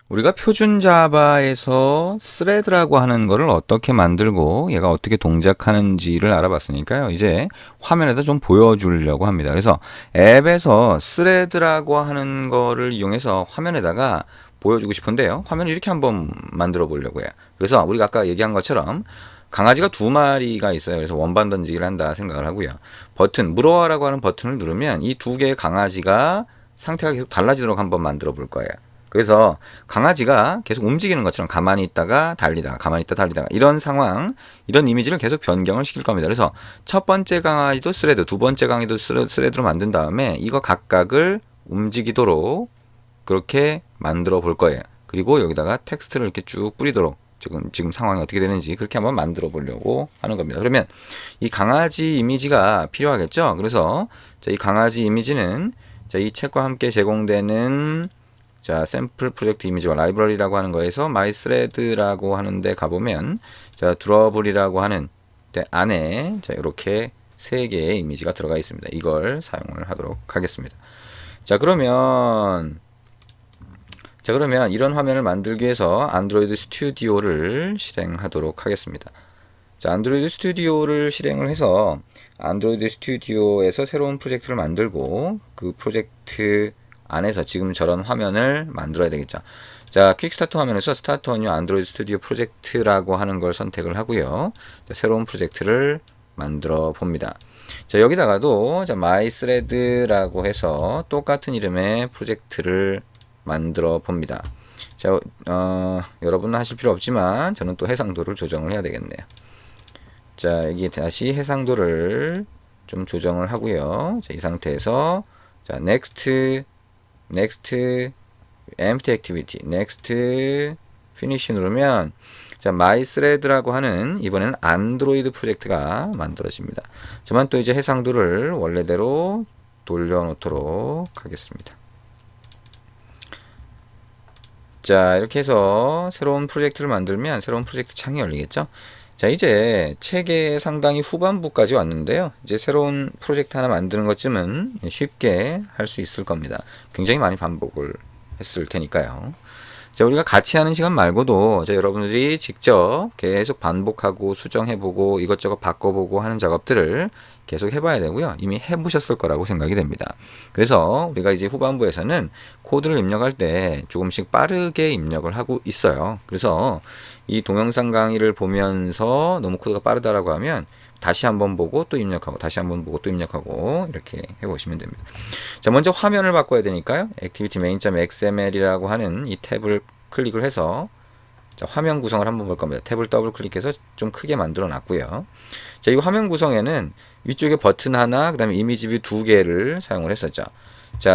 우리가 표준 자바에서 스레드라고 하는 거를 어떻게 만들고 얘가 어떻게 동작하는지를 알아봤으니까요. 이제 화면에다 좀 보여주려고 합니다. 그래서 앱에서 스레드라고 하는 거를 이용해서 화면에다가 보여주고 싶은데요. 화면을 이렇게 한번 만들어 보려고 해요. 그래서 우리가 아까 얘기한 것처럼 강아지가 두 마리가 있어요. 그래서 원반 던지기를 한다 생각을 하고요. 버튼, 물어와라고 하는 버튼을 누르면 이 두 개의 강아지가 상태가 계속 달라지도록 한번 만들어 볼 거예요. 그래서 강아지가 계속 움직이는 것처럼 가만히 있다가 달리다가 가만히 있다 달리다가 이런 상황, 이런 이미지를 계속 변경을 시킬 겁니다. 그래서 첫 번째 강아지도 스레드, 두 번째 강아지도 스레드로 만든 다음에 이거 각각을 움직이도록 그렇게 만들어 볼 거예요. 그리고 여기다가 텍스트를 이렇게 쭉 뿌리도록 지금 상황이 어떻게 되는지 그렇게 한번 만들어 보려고 하는 겁니다. 그러면 이 강아지 이미지가 필요하겠죠? 그래서 이 강아지 이미지는 이 책과 함께 제공되는 샘플 프로젝트 이미지와 라이브러리라고 하는 거에서 mythread라고 하는데 가보면 드러블이라고 하는 안에 이렇게 세 개의 이미지가 들어가 있습니다. 이걸 사용을 하도록 하겠습니다. 그러면 이런 화면을 만들기 위해서 안드로이드 스튜디오를 실행하도록 하겠습니다. 안드로이드 스튜디오를 실행을 해서 안드로이드 스튜디오에서 새로운 프로젝트를 만들고 그 프로젝트 안에서 지금 저런 화면을 만들어야 되겠죠. 퀵스타트 화면에서 스타트 언 뉴 안드로이드 스튜디오 프로젝트라고 하는 걸 선택을 하고요. 새로운 프로젝트를 만들어 봅니다. 여기다가도 mythread라고 해서 똑같은 이름의 프로젝트를 만들어 봅니다. 여러분은 하실 필요 없지만 저는 또 해상도를 조정을 해야 되겠네요. 여기 다시 해상도를 좀 조정을 하고요. 이 상태에서 next, empty activity, next, finish 누르면 mythread라고 하는 이번에는 안드로이드 프로젝트가 만들어집니다. 저만 또 이제 해상도를 원래대로 돌려놓도록 하겠습니다. 이렇게 해서 새로운 프로젝트를 만들면 새로운 프로젝트 창이 열리겠죠. 이제 책의 상당히 후반부까지 왔는데요. 이제 새로운 프로젝트 하나 만드는 것쯤은 쉽게 할 수 있을 겁니다. 굉장히 많이 반복을 했을 테니까요. 우리가 같이 하는 시간 말고도 여러분들이 직접 계속 반복하고 수정해보고 이것저것 바꿔보고 하는 작업들을 계속 해봐야 되고요. 이미 해보셨을 거라고 생각이 됩니다. 그래서 우리가 이제 후반부에서는 코드를 입력할 때 조금씩 빠르게 입력을 하고 있어요. 그래서 이 동영상 강의를 보면서 너무 코드가 빠르다라고 하면 다시 한번 보고 또 입력하고 다시 한번 보고 또 입력하고 이렇게 해보시면 됩니다. 먼저 화면을 바꿔야 되니까요. activity main.xml이라고 하는 이 탭을 클릭을 해서 화면 구성을 한번 볼 겁니다. 탭을 더블 클릭해서 좀 크게 만들어 놨고요. 이 화면 구성에는 위쪽에 버튼 하나, 그 다음에 이미지 뷰 두 개를 사용을 했었죠.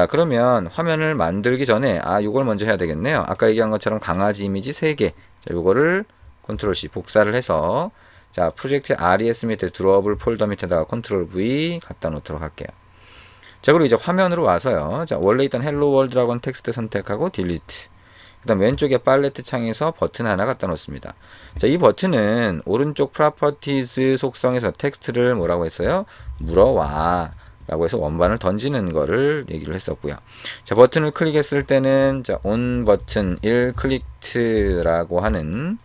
그러면 화면을 만들기 전에 이걸 먼저 해야 되겠네요. 아까 얘기한 것처럼 강아지 이미지 3개. 요거를 컨트롤 C 복사를 해서 프로젝트 RES 밑에 드로어블 폴더 밑에다가 컨트롤 V 갖다 놓도록 할게요. 그리고 이제 화면으로 와서요. 원래 있던 헬로 월드라고 하는 텍스트 선택하고 딜리트. 그 다음 왼쪽에 팔레트 창에서 버튼 하나 갖다 놓습니다. 이 버튼은 오른쪽 프로퍼티즈 속성에서 텍스트를 뭐라고 했어요? 물어와 라고 해서 원반을 던지는 거를 얘기를 했었고요. 버튼을 클릭했을 때는 on 버튼 1 클릭트라고 하는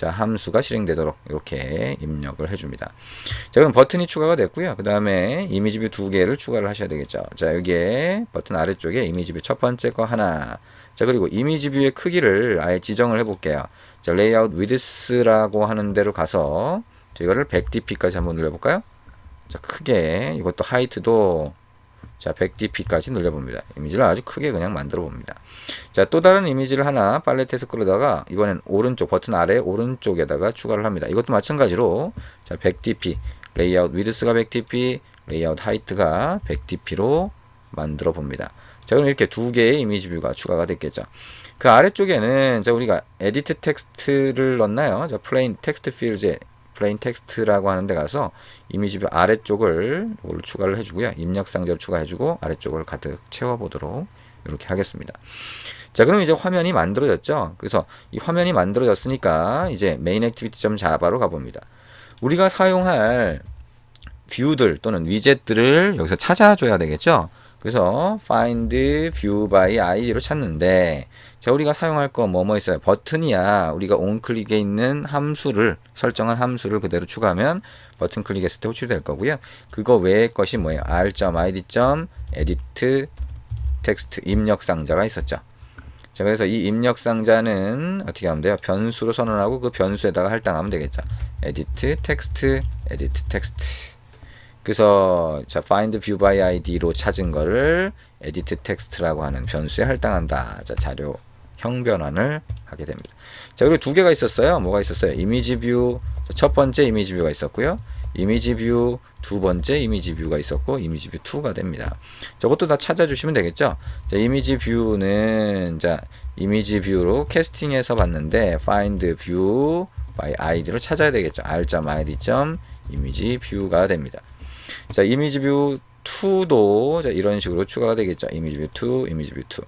함수가 실행되도록 이렇게 입력을 해줍니다. 그럼 버튼이 추가가 됐고요. 그 다음에 이미지 뷰 두 개를 추가를 하셔야 되겠죠. 여기에 버튼 아래쪽에 이미지 뷰 첫 번째 거 하나. 그리고 이미지 뷰의 크기를 아예 지정을 해볼게요. 레이아웃 위드스라고 하는 데로 가서 이거를 100dp까지 한번 눌러볼까요? 크게 이것도 하이트도 100dp까지 늘려봅니다. 이미지를 아주 크게 그냥 만들어 봅니다. 또 다른 이미지를 하나 팔레트에서 끌어다가 이번엔 오른쪽 버튼 아래 오른쪽에다가 추가를 합니다. 이것도 마찬가지로 100dp 레이아웃 위드스가 100dp 레이아웃 하이트가 100dp로 만들어 봅니다. 그럼 이렇게 두 개의 이미지 뷰가 추가가 됐겠죠. 그 아래쪽에는 우리가 에디트 텍스트를 넣나요? 플레인 텍스트 필드에 플레인 텍스트라고 하는 데 가서 이미지 뷰 아래쪽을 이걸로 추가를 해주고요. 입력 상자로 추가해주고 아래쪽을 가득 채워보도록 이렇게 하겠습니다. 그럼 이제 화면이 만들어졌죠. 그래서 이 화면이 만들어졌으니까 이제 main activity.java로 가봅니다. 우리가 사용할 뷰들 또는 위젯들을 여기서 찾아줘야 되겠죠. 그래서 find view by id로 찾는데, 자, 우리가 사용할 거 뭐 있어요? 버튼이야. 우리가 on클릭에 있는 함수를, 설정한 함수를 그대로 추가하면 버튼 클릭했을 때 호출될 거고요. 그거 외의 것이 뭐예요? r.id.edit 텍스트 입력 상자가 있었죠. 자, 그래서 이 입력 상자는 어떻게 하면 돼요? 변수로 선언하고 그 변수에다가 할당하면 되겠죠. edit text, edit text. 그래서 자, find view by id로 찾은 거를 edit text라고 하는 변수에 할당한다. 자, 자료형 변환을 하게 됩니다. 자, 그리고 두 개가 있었어요. 뭐가 있었어요? 이미지 뷰, 첫 번째 이미지 뷰가 있었고요. 이미지 뷰 두 번째 이미지 뷰가 있었고, 이미지 뷰 2가 됩니다. 저것도 다 찾아주시면 되겠죠. 자, 이미지 뷰는 자, 이미지 뷰로 캐스팅해서 봤는데 find view by id로 찾아야 되겠죠. r.id.image view가 됩니다. 자, 이미지 뷰 2도 자, 이런 식으로 추가가 되겠죠. 이미지 뷰 2, 이미지 뷰 2. 자,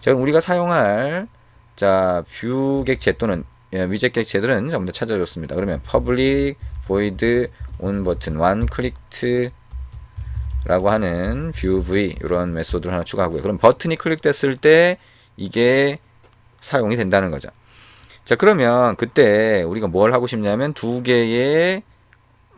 그럼 우리가 사용할 자, 뷰 객체 또는 위젯 객체들은 전부 다 찾아줬습니다. 그러면 public void on button one clicked 라고 하는 view v 이런 메소드를 하나 추가하고요. 그럼 버튼이 클릭됐을 때 이게 사용이 된다는 거죠. 자, 그러면 그때 우리가 뭘 하고 싶냐면 두 개의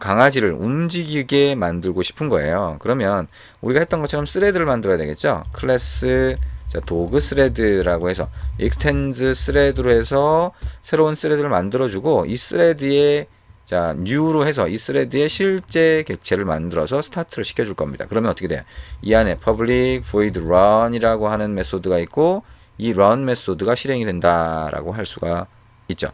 강아지를 움직이게 만들고 싶은 거예요. 그러면 우리가 했던 것처럼 스레드를 만들어야 되겠죠. 클래스 자, 도그 스레드라고 해서 extends 스레드로 해서 새로운 스레드를 만들어주고 이 스레드에 자, new로 해서 이 스레드에 실제 객체를 만들어서 스타트를 시켜줄 겁니다. 그러면 어떻게 돼요? 이 안에 public void run이라고 하는 메소드가 있고 이 run 메소드가 실행이 된다라고 할 수가 있죠.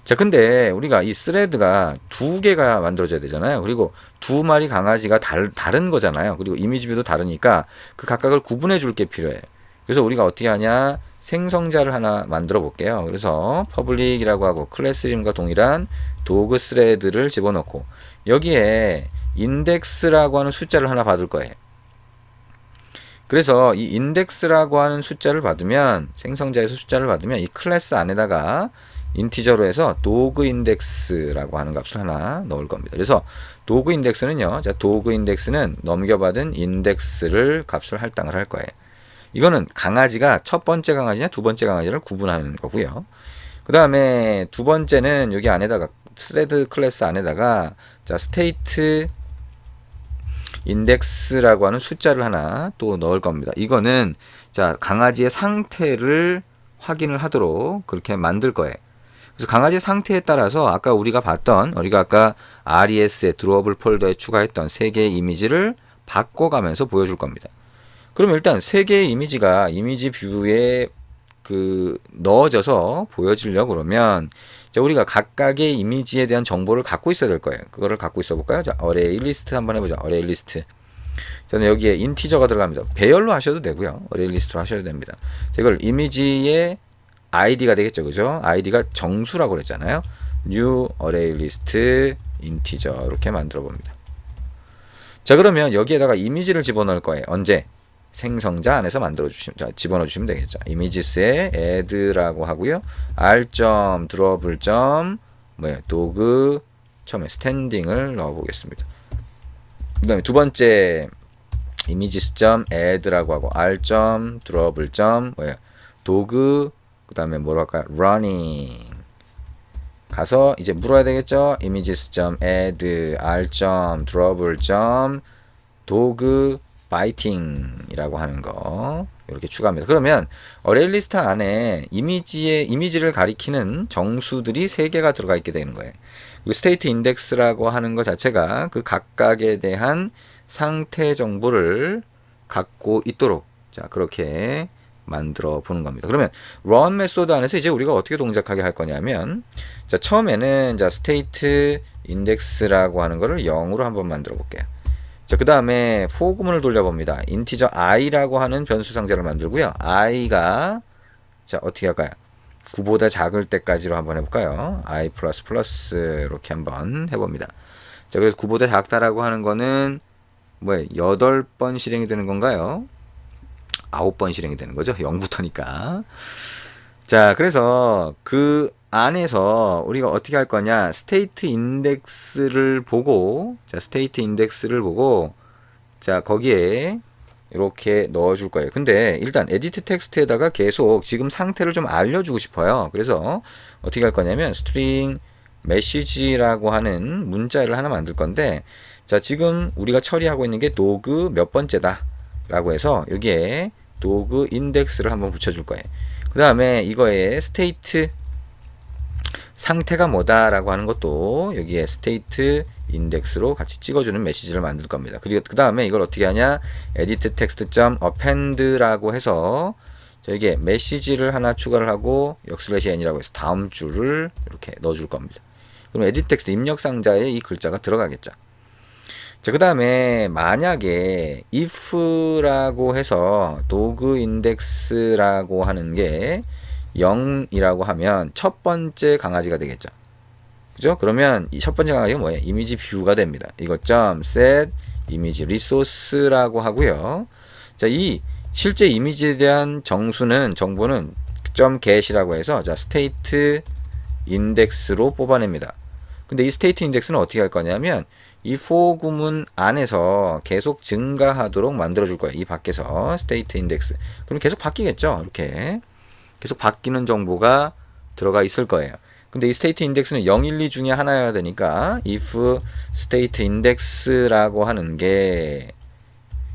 자, 근데 우리가 이 스레드가 두 개가 만들어져야 되잖아요. 그리고 두 마리 강아지가 다른 거잖아요. 그리고 이미지 뷰도 다르니까 그 각각을 구분해 줄 게 필요해. 그래서 우리가 어떻게 하냐? 생성자를 하나 만들어 볼게요. 그래서 public이라고 하고 클래스 이름과 동일한 도그 스레드를 집어넣고 여기에 index라고 하는 숫자를 하나 받을 거예요. 그래서 이 index라고 하는 숫자를 받으면 생성자에서 숫자를 받으면 이 클래스 안에다가 인티저로 해서 도그 인덱스라고 하는 값을 하나 넣을 겁니다. 그래서 도그 인덱스는요. 자, 도그 인덱스는 넘겨받은 인덱스를 값을 할당을 할 거예요. 이거는 강아지가 첫 번째 강아지냐 두 번째 강아지를 구분하는 거고요. 그 다음에 두 번째는 여기 안에다가 스레드 클래스 안에다가 자, 스테이트 인덱스라고 하는 숫자를 하나 또 넣을 겁니다. 이거는 자, 강아지의 상태를 확인을 하도록 그렇게 만들 거예요. 그래서 강아지 상태에 따라서 아까 우리가 봤던 우리가 아까 RES에 드로어블 폴더에 추가했던 세 개의 이미지를 바꿔가면서 보여줄 겁니다. 그럼 일단 세 개의 이미지가 이미지 뷰에 넣어져서 보여지려고 그러면 자, 우리가 각각의 이미지에 대한 정보를 갖고 있어야 될 거예요. 그거를 갖고 있어 볼까요? 자, 어레이 리스트 한번 해보자. 어레이 리스트. 저는 여기에 인티저가 들어갑니다. 배열로 하셔도 되고요. 어레이 리스트로 하셔도 됩니다. 자, 이걸 이미지의 id가 되겠죠, 그죠? id가 정수라고 그랬잖아요. new array list integer 이렇게 만들어 봅니다. 자, 그러면 여기에다가 이미지를 집어넣을 거예요. 언제? 생성자 안에서 만들어 주시면, 자, 집어넣어 주시면 되겠죠. images에 add라고 하고요. r.drawable. 도그 처음에 스탠딩을 넣어 보겠습니다. 그 다음에 두 번째 images.add라고 하고 r.drawable. 도그 그 다음에 뭐로 할까요? running 가서 이제 물어야 되겠죠. images.add r.drawable. dog biting 이라고 하는 거 이렇게 추가합니다. 그러면 어레이 리스트 안에 이미지를 가리키는 정수들이 3개가 들어가 있게 되는 거예요. 그리고 state index라고 하는 것 자체가 그 각각에 대한 상태 정보를 갖고 있도록 자, 그렇게 만들어 보는 겁니다. 그러면 run 메소드 안에서 이제 우리가 어떻게 동작하게 할 거냐면 자, 처음에는 자, state index라고 하는 거를 0으로 한번 만들어 볼게요. 자, 그 다음에 for 구문을 돌려봅니다. 인티저 i라고 하는 변수 상자를 만들고요. i가 자, 어떻게 할까요? 9보다 작을 때까지로 한번 해볼까요? i++ 이렇게 한번 해봅니다. 자, 그래서 9보다 작다라고 하는 거는 뭐예요? 8번 실행이 되는 건가요? 9번 실행이 되는 거죠. 0부터니까. 자, 그래서 그 안에서 우리가 어떻게 할 거냐? 스테이트 인덱스를 보고 자, 스테이트 인덱스를 보고 자, 거기에 이렇게 넣어줄 거예요. 근데 일단 에디트 텍스트에다가 계속 지금 상태를 좀 알려주고 싶어요. 그래서 어떻게 할 거냐면 스트링 메시지라고 하는 문자를 하나 만들 건데, 자, 지금 우리가 처리하고 있는 게 도그 몇 번째다 라고 해서 여기에 도그 인덱스를 한번 붙여줄 거예요. 그 다음에 이거에 스테이트 상태가 뭐다 라고 하는 것도 여기에 스테이트 인덱스로 같이 찍어주는 메시지를 만들 겁니다. 그리고 그 다음에 이걸 어떻게 하냐, edit text.append라고 해서 저에게 메시지를 하나 추가를 하고 \n이라고 해서 다음 줄을 이렇게 넣어줄 겁니다. 그럼 edit text 입력 상자에 이 글자가 들어가겠죠. 자, 그 다음에 만약에 if라고 해서 도그 인덱스라고 하는 게 0이라고 하면 첫 번째 강아지가 되겠죠. 그죠? 그러면 이 첫 번째 강아지가 뭐예요? 이미지 뷰가 됩니다. 이거 set 이미지 리소스라고 하고요. 자, 이 실제 이미지에 대한 정보는 .get이라고 해서 자, state index로 뽑아냅니다. 근데 이 state index는 어떻게 할 거냐면 이 for 구문 안에서 계속 증가하도록 만들어 줄 거예요. 이 밖에서 state index. 그럼 계속 바뀌겠죠? 이렇게 계속 바뀌는 정보가 들어가 있을 거예요. 근데 이 state index는 0, 1, 2 중에 하나여야 되니까 if state index라고 하는 게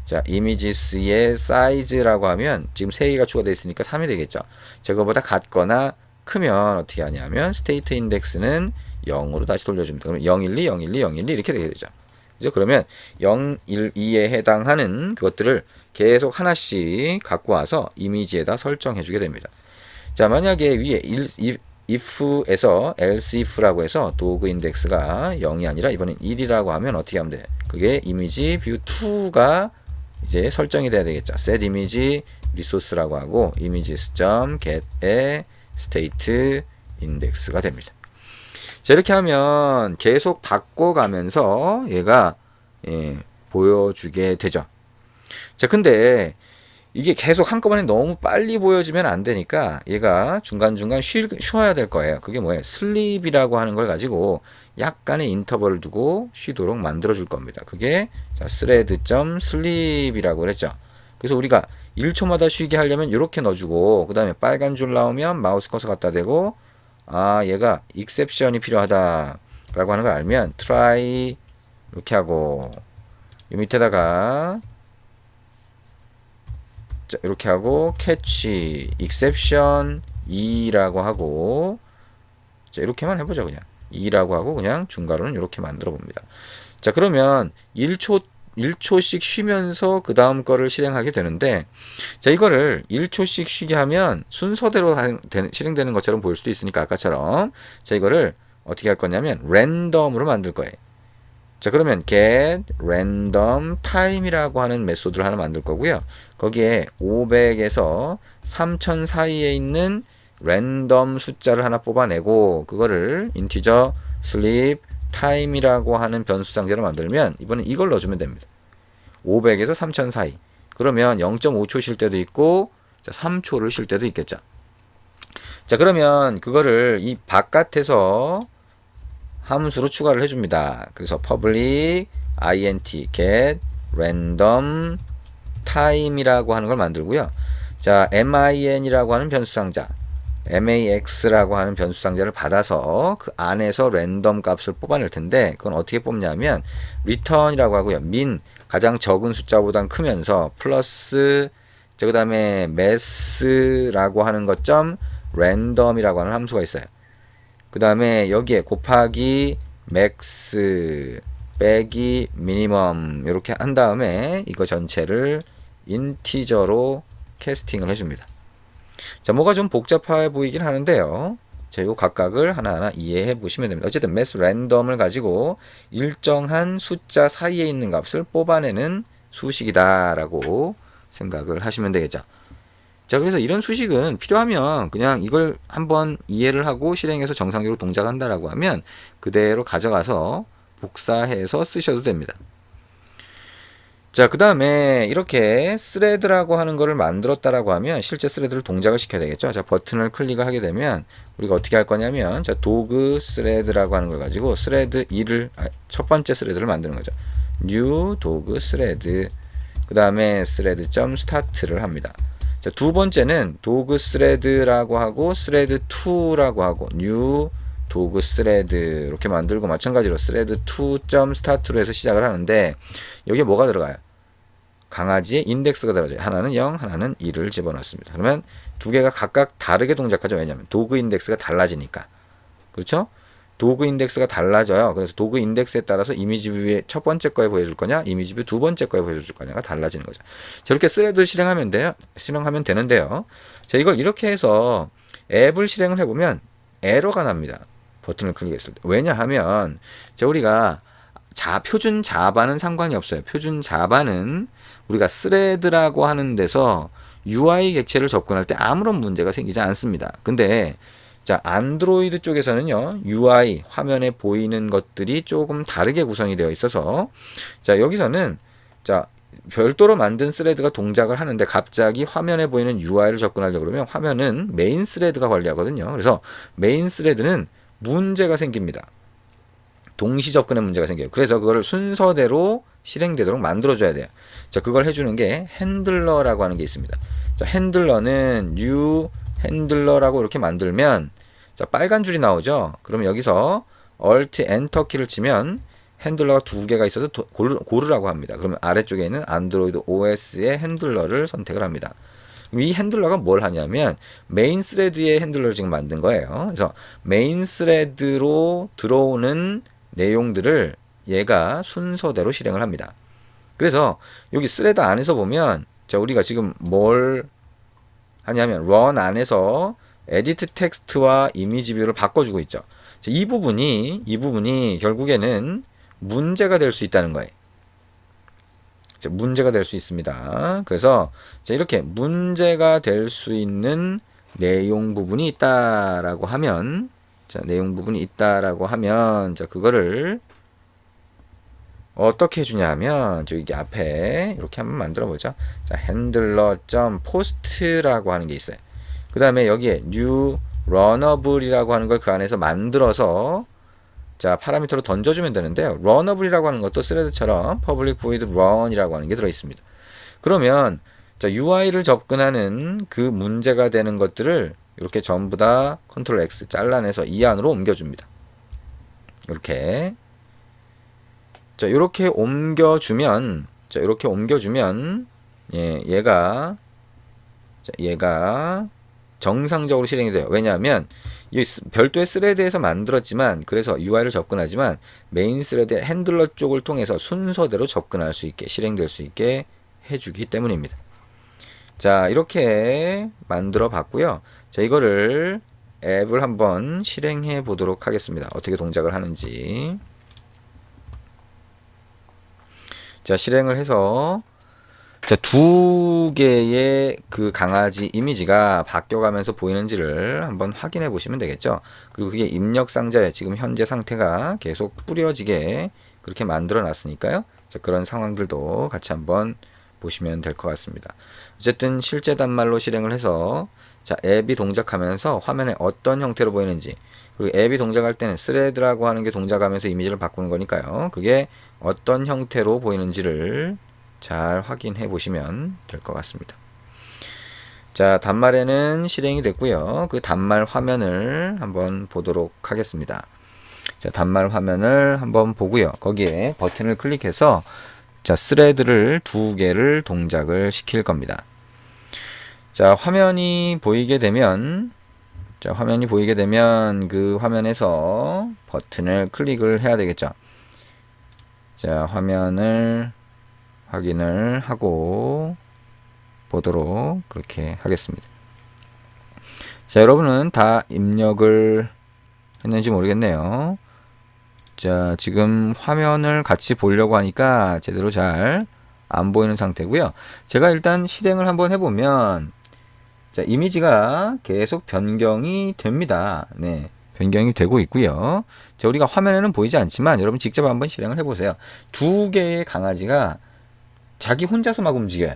자, images의 size라고 하면 지금 3개가 추가되어 있으니까 3이 되겠죠. 저거보다 같거나 크면 어떻게 하냐면 state index는 0으로 다시 돌려줍니다. 그러면 012, 012, 012 이렇게 되게 되죠. 그죠? 그러면 0, 1, 2에 해당하는 그것들을 계속 하나씩 갖고 와서 이미지에다 설정해 주게 됩니다. 자, 만약에 위에 if에서 else if라고 해서 도그 인덱스가 0이 아니라 이번엔 1이라고 하면 어떻게 하면 돼? 그게 이미지 뷰 2가 이제 설정이 돼야 되겠죠. set image resource라고 하고 images.get의 state index가 됩니다. 자, 이렇게 하면 계속 바꿔가면서 얘가 보여주게 되죠. 자, 근데 이게 계속 한꺼번에 너무 빨리 보여지면 안 되니까 얘가 중간중간 쉬어야 될 거예요. 그게 뭐예요? 슬립이라고 하는 걸 가지고 약간의 인터벌을 두고 쉬도록 만들어 줄 겁니다. 그게 thread.sleep이라고 그랬죠. 그래서 우리가 1초마다 쉬게 하려면 이렇게 넣어주고 그 다음에 빨간 줄 나오면 마우스 커서 갖다 대고 아, 얘가 exception이 필요하다 라고 하는 걸 알면 try 이렇게 하고 이 밑에다가 자, 이렇게 하고 catch exception 2라고 하고 자, 이렇게만 해보자. 그냥 2라고 하고 그냥 중괄호는 이렇게 만들어 봅니다. 자, 그러면 1초씩 쉬면서 그 다음 거를 실행하게 되는데, 자, 이거를 1초씩 쉬게 하면 순서대로 실행되는 것처럼 보일 수도 있으니까 아까처럼 자, 이거를 어떻게 할 거냐면 랜덤으로 만들 거예요. 자, 그러면 get random time이라고 하는 메소드를 하나 만들 거고요. 거기에 500에서 3000 사이에 있는 랜덤 숫자를 하나 뽑아내고 그거를 integer sleep time이라고 하는 변수 상자로 만들면 이번엔 이걸 넣어주면 됩니다. 500에서 3000 사이. 그러면 0.5초 쉴 때도 있고 3초를 쉴 때도 있겠죠. 자, 그러면 그거를 이 바깥에서 함수로 추가를 해줍니다. 그래서 public int get random time이라고 하는 걸 만들고요. 자, min이라고 하는 변수 상자, max라고 하는 변수 상자를 받아서 그 안에서 랜덤 값을 뽑아낼 텐데 그건 어떻게 뽑냐면 return이라고 하고요. min 가장 적은 숫자보단 크면서 플러스 그 다음에 mass라고 하는 것점 random이라고 하는 함수가 있어요. 그 다음에 여기에 곱하기 max 빼기 minimum 이렇게 한 다음에 이거 전체를 인티저로 캐스팅을 해줍니다. 자, 뭐가 좀 복잡해 보이긴 하는데요. 자, 요 각각을 하나하나 이해해 보시면 됩니다. 어쨌든 mass random을 가지고 일정한 숫자 사이에 있는 값을 뽑아내는 수식이다라고 생각을 하시면 되겠죠. 자, 그래서 이런 수식은 필요하면 그냥 이걸 한번 이해를 하고 실행해서 정상적으로 동작한다라고 하면 그대로 가져가서 복사해서 쓰셔도 됩니다. 자, 그 다음에 이렇게 스레드라고 하는 거를 만들었다라고 하면 실제 스레드를 동작을 시켜야 되겠죠. 자, 버튼을 클릭을 하게 되면 우리가 어떻게 할 거냐면 자, 도그 스레드라고 하는 걸 가지고 스레드 1을 첫 번째 스레드를 만드는 거죠. new 도그 스레드. 그 다음에 thread.start를 합니다. 자, 두 번째는 도그 thread라고 하고 thread2라고 하고 new 도그 thread 이렇게 만들고 마찬가지로 thread2.start로 해서 시작을 하는데 여기에 뭐가 들어가요? 강아지의 인덱스가 들어가죠. 하나는 0, 하나는 2를 집어넣습니다. 그러면 두 개가 각각 다르게 동작하죠. 왜냐하면 도그 인덱스가 달라지니까. 그렇죠? 도그 인덱스가 달라져요. 그래서 도그 인덱스에 따라서 이미지 뷰의 첫 번째 거에 보여줄 거냐, 이미지 뷰 두 번째 거에 보여줄 거냐가 달라지는 거죠. 저렇게 스레드 실행하면 돼요. 실행하면 되는데요. 자, 이걸 이렇게 해서 앱을 실행을 해보면 에러가 납니다. 버튼을 클릭했을 때. 왜냐하면 우리가 표준 자바는 상관이 없어요. 표준 자바는 우리가 스레드라고 하는 데서 UI 객체를 접근할 때 아무런 문제가 생기지 않습니다. 근데 자, 안드로이드 쪽에서는요, UI, 화면에 보이는 것들이 조금 다르게 구성이 되어 있어서, 자, 여기서는, 자, 별도로 만든 스레드가 동작을 하는데 갑자기 화면에 보이는 UI를 접근하려고 그러면 화면은 메인 스레드가 관리하거든요. 그래서 메인 스레드는 문제가 생깁니다. 동시 접근의 문제가 생겨요. 그래서 그거를 순서대로 실행되도록 만들어줘야 돼요. 자, 그걸 해주는 게 핸들러라고 하는 게 있습니다. 자, 핸들러는 new 핸들러라고 이렇게 만들면 자, 빨간 줄이 나오죠. 그러면 여기서 Alt Enter 키를 치면 핸들러가 두 개가 있어서 고르라고 합니다. 그러면 아래쪽에 있는 안드로이드 OS의 핸들러를 선택을 합니다. 이 핸들러가 뭘 하냐면 메인 스레드의 핸들러를 지금 만든 거예요. 그래서 메인 스레드로 들어오는 내용들을 얘가 순서대로 실행을 합니다. 그래서 여기 스레드 안에서 보면 자, 우리가 지금 뭘 하냐면 run 안에서 에디트 텍스트와 이미지 뷰를 바꿔주고 있죠. 이 부분이 결국에는 문제가 될 수 있다는 거예요. 문제가 될 수 있습니다. 그래서 이렇게 문제가 될 수 있는 내용 부분이 있다라고 하면 그거를 어떻게 해주냐 하면 저기 앞에 이렇게 한번 만들어 보죠. 자, handler.post라고 하는 게 있어요. 그 다음에 여기에 new runnable이라고 하는 걸 그 안에서 만들어서 자, 파라미터로 던져주면 되는데요. runnable이라고 하는 것도 스레드처럼 public void run이라고 하는 게 들어있습니다. 그러면 자, UI를 접근하는 그 문제가 되는 것들을 이렇게 전부 다 컨트롤 X 잘라내서 이 안으로 옮겨줍니다. 이렇게 자, 이렇게 옮겨주면 얘가 정상적으로 실행이 돼요. 왜냐하면 이 별도의 스레드에서 만들었지만 그래서 UI를 접근하지만 메인 스레드의 핸들러 쪽을 통해서 순서대로 접근할 수 있게 실행될 수 있게 해주기 때문입니다. 자, 이렇게 만들어 봤고요. 자, 이거를 앱을 한번 실행해 보도록 하겠습니다. 어떻게 동작을 하는지. 자, 실행을 해서 자, 두 개의 그 강아지 이미지가 바뀌어가면서 보이는지를 한번 확인해 보시면 되겠죠. 그리고 그게 입력 상자에 지금 현재 상태가 계속 뿌려지게 그렇게 만들어 놨으니까요. 자, 그런 상황들도 같이 한번 보시면 될 것 같습니다. 어쨌든 실제 단말로 실행을 해서 자, 앱이 동작하면서 화면에 어떤 형태로 보이는지, 그리고 앱이 동작할 때는 스레드라고 하는 게 동작하면서 이미지를 바꾸는 거니까요. 그게 어떤 형태로 보이는지를 잘 확인해 보시면 될 것 같습니다. 자, 단말에는 실행이 됐고요. 그 단말 화면을 한번 보도록 하겠습니다. 자, 단말 화면을 한번 보고요. 거기에 버튼을 클릭해서 자, 스레드를 두 개를 동작을 시킬 겁니다. 자, 화면이 보이게 되면 그 화면에서 버튼을 클릭을 해야 되겠죠. 자, 화면을 확인을 하고 보도록 그렇게 하겠습니다. 자, 여러분은 다 입력을 했는지 모르겠네요. 자, 지금 화면을 같이 보려고 하니까 제대로 잘 안 보이는 상태고요. 제가 일단 실행을 한번 해보면 자, 이미지가 계속 변경이 됩니다. 네, 변경이 되고 있고요. 자, 우리가 화면에는 보이지 않지만 여러분 직접 한번 실행을 해보세요. 두 개의 강아지가 자기 혼자서 막 움직여요.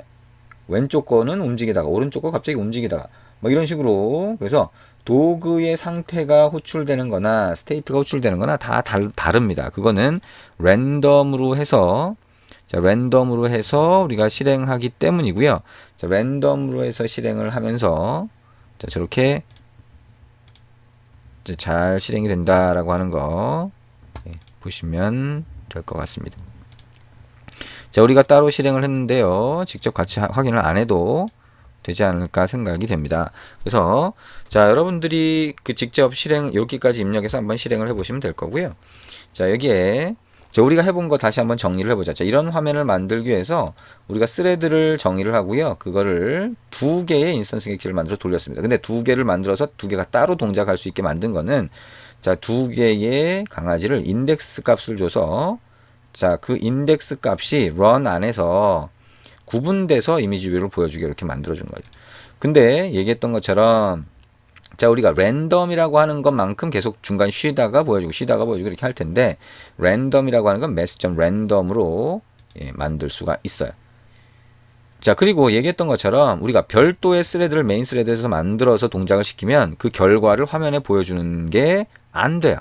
왼쪽 거는 움직이다가 오른쪽 거 갑자기 움직이다가 뭐 이런 식으로. 그래서 도구의 상태가 호출되는 거나 스테이트가 호출되는 거나 다 다릅니다. 그거는 랜덤으로 해서 자, 랜덤으로 해서 우리가 실행하기 때문이고요. 자, 랜덤으로 해서 실행을 하면서 자, 저렇게 잘 실행이 된다라고 하는 거 보시면 될 것 같습니다. 자, 우리가 따로 실행을 했는데요. 직접 같이 확인을 안 해도 되지 않을까 생각이 됩니다. 그래서 자, 여러분들이 그 직접 실행 여기까지 입력해서 한번 실행을 해보시면 될 거고요. 자, 여기에 자, 우리가 해본 거 다시 한번 정리를 해보자. 자, 이런 화면을 만들기 위해서 우리가 스레드를 정의를 하고요. 그거를 두 개의 인스턴스 객체를 만들어 돌렸습니다. 근데 두 개를 만들어서 두 개가 따로 동작할 수 있게 만든 거는 자, 두 개의 강아지를 인덱스 값을 줘서 자, 그 인덱스 값이 run 안에서 구분돼서 이미지 뷰를 보여주게 이렇게 만들어준 거예요. 근데 얘기했던 것처럼 자, 우리가 랜덤이라고 하는 것만큼 계속 중간 쉬다가 보여주고 이렇게 할 텐데 랜덤이라고 하는 건 mass.random으로 만들 수가 있어요. 자, 그리고 얘기했던 것처럼 우리가 별도의 스레드를 메인 스레드에서 만들어서 동작을 시키면 그 결과를 화면에 보여주는 게 안 돼요.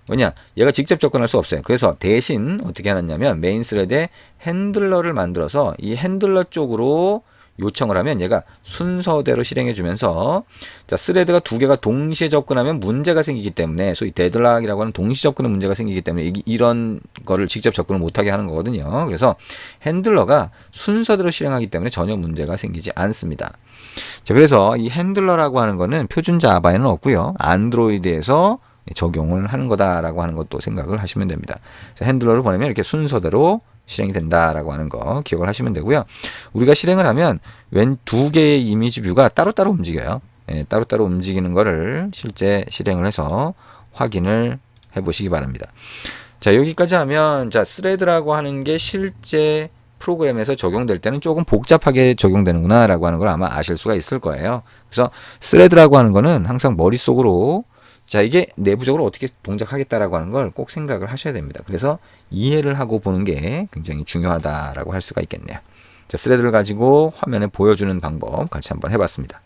왜냐? 얘가 직접 접근할 수 없어요. 그래서 대신 어떻게 하느냐면 메인 스레드에 핸들러를 만들어서 이 핸들러 쪽으로 요청을 하면 얘가 순서대로 실행해 주면서 자, 스레드가 두 개가 동시에 접근하면 문제가 생기기 때문에 소위 데드락이라고 하는 동시 접근의 문제가 생기기 때문에 이런 거를 직접 접근을 못하게 하는 거거든요. 그래서 핸들러가 순서대로 실행하기 때문에 전혀 문제가 생기지 않습니다. 자, 그래서 이 핸들러라고 하는 거는 표준 자바에는 없고요. 안드로이드에서 적용을 하는 거다라고 하는 것도 생각을 하시면 됩니다. 핸들러를 보내면 이렇게 순서대로 실행이 된다라고 하는 거 기억을 하시면 되고요. 우리가 실행을 하면 왼 두 개의 이미지 뷰가 따로따로 움직여요. 따로따로 움직이는 거를 실제 실행을 해서 확인을 해 보시기 바랍니다. 자, 여기까지 하면 자, 스레드라고 하는 게 실제 프로그램에서 적용될 때는 조금 복잡하게 적용되는구나 라고 하는 걸 아마 아실 수가 있을 거예요. 그래서 스레드라고 하는 거는 항상 머릿속으로 자, 이게 내부적으로 어떻게 동작하겠다라고 하는 걸 꼭 생각을 하셔야 됩니다. 그래서 이해를 하고 보는 게 굉장히 중요하다라고 할 수가 있겠네요. 자, 스레드를 가지고 화면에 보여주는 방법 같이 한번 해봤습니다.